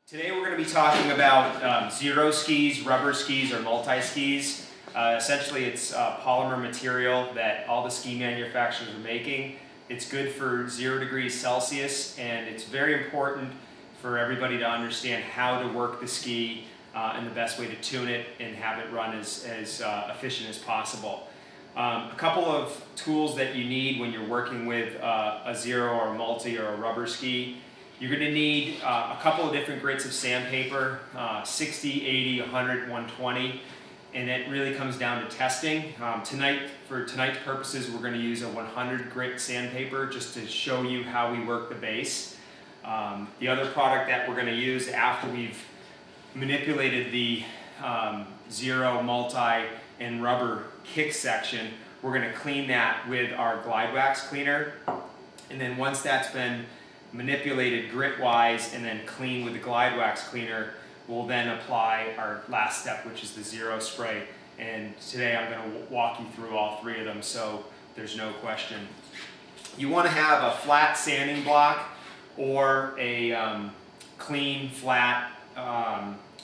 Today we're going to be talking about zero skis, rubber skis, or multi-skis. Essentially it's polymer material that all the ski manufacturers are making. It's good for 0 degrees Celsius, and it's very important for everybody to understand how to work the ski and the best way to tune it and have it run as efficient as possible. A couple of tools that you need when you're working with a zero or multi or a rubber ski. You're going to need a couple of different grits of sandpaper, 60, 80, 100, 120, and it really comes down to testing. For tonight's purposes, we're going to use a 100 grit sandpaper just to show you how we work the base. The other product that we're going to use after we've manipulated the zero, multi, and rubber kick section, we're going to clean that with our glide wax cleaner, and then once that's been manipulated grit-wise and then clean with the glide wax cleaner, we'll then apply our last step, which is the zero spray. And today I'm going to walk you through all three of them, so there's no question. You want to have a flat sanding block or a clean, flat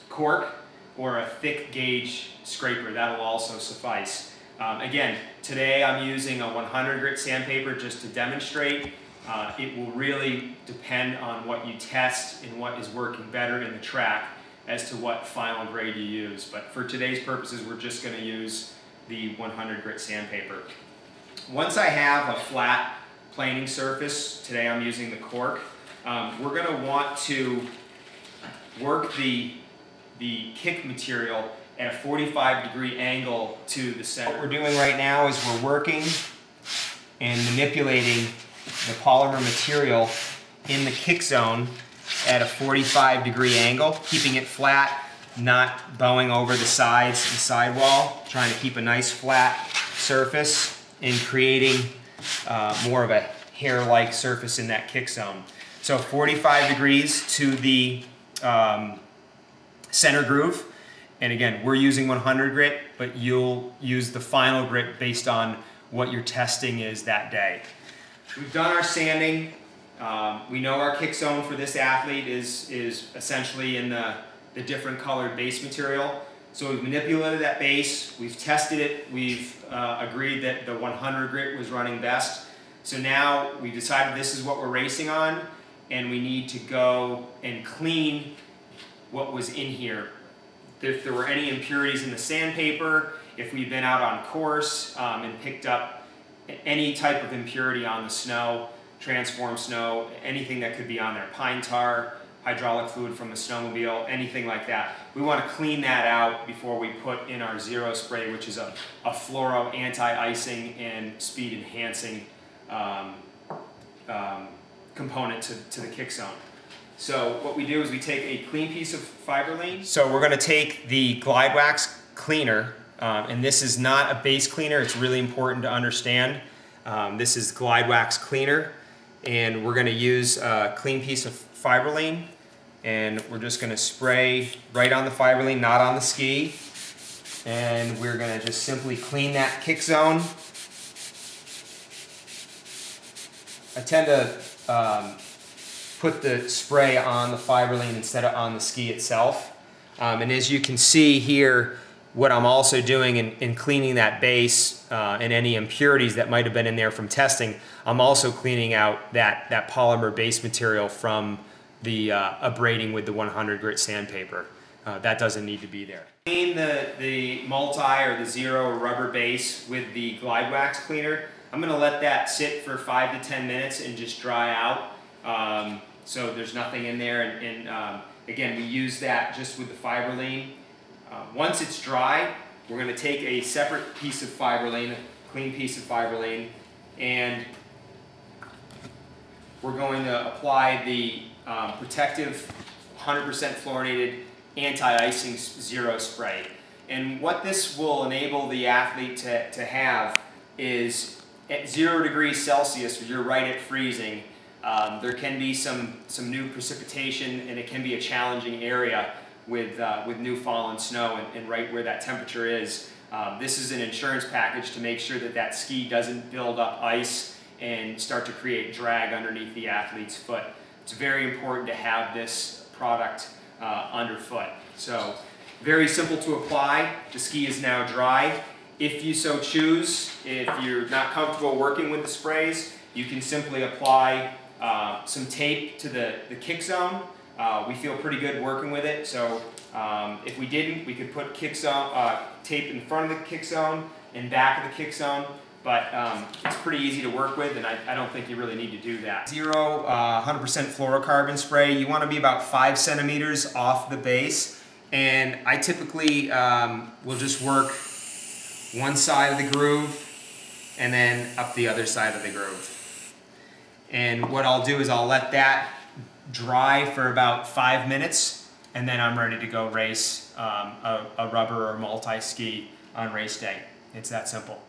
cork or a thick gauge scraper. That'll also suffice. Again, today I'm using a 100 grit sandpaper just to demonstrate. It will really depend on what you test and what is working better in the track as to what final grade you use. But for today's purposes, we're just going to use the 100 grit sandpaper. Once I have a flat planing surface, today I'm using the cork, we're going to want to work the kick material at a 45-degree angle to the center. What we're doing right now is we're working and manipulating the polymer material in the kick zone at a 45-degree angle, keeping it flat, not bowing over the sides and sidewall, trying to keep a nice flat surface and creating more of a hair-like surface in that kick zone. So 45 degrees to the center groove, and again, we're using 100 grit, but you'll use the final grit based on what your testing is that day. We've done our sanding. We know our kick zone for this athlete is essentially in the different colored base material. So we've manipulated that base, we've tested it, we've agreed that the 100 grit was running best. So now we've decided this is what we're racing on, and we need to go and clean what was in here. If there were any impurities in the sandpaper, if we've been out on course and picked up any type of impurity on the snow, transformed snow, anything that could be on there, pine tar, hydraulic fluid from the snowmobile, anything like that. We want to clean that out before we put in our zero spray, which is a fluoro anti-icing and speed enhancing component to the kick zone. So what we do is we take a clean piece of Fiberline. So we're going to take the glide wax cleaner, and this is not a base cleaner. It's really important to understand. This is glide wax cleaner, and we're going to use a clean piece of Fiberline, and we're just going to spray right on the Fiberline, not on the ski, and we're going to just simply clean that kick zone. I tend to put the spray on the Fiberline instead of on the ski itself, and as you can see here, what I'm also doing in cleaning that base and any impurities that might have been in there from testing, I'm also cleaning out that polymer base material from the abrading with the 100 grit sandpaper. That doesn't need to be there. Clean the multi or the zero rubber base with the glide wax cleaner. I'm going to let that sit for 5 to 10 minutes and just dry out, so there's nothing in there. And again, we use that just with the Fiberline. Once it's dry, we're going to take a separate piece of Fiberline, a clean piece of Fiberline, and we're going to apply the protective 100% fluorinated anti-icing zero spray. And what this will enable the athlete to have is at 0 degrees Celsius, you're right at freezing, there can be some new precipitation, and it can be a challenging area with new fallen snow and right where that temperature is. This is an insurance package to make sure that that ski doesn't build up ice and start to create drag underneath the athlete's foot. It's very important to have this product underfoot. So very simple to apply. The ski is now dry. If you so choose, if you're not comfortable working with the sprays, you can simply apply some tape to the kick zone. We feel pretty good working with it, so if we didn't, we could put tape in front of the kick zone and back of the kick zone, but it's pretty easy to work with, and I don't think you really need to do that. 100% fluorocarbon spray, you want to be about 5 centimeters off the base, and I typically will just work one side of the groove and then up the other side of the groove. And what I'll do is I'll let that dry for about 5 minutes, and then I'm ready to go race a rubber or multi-ski on race day. It's that simple.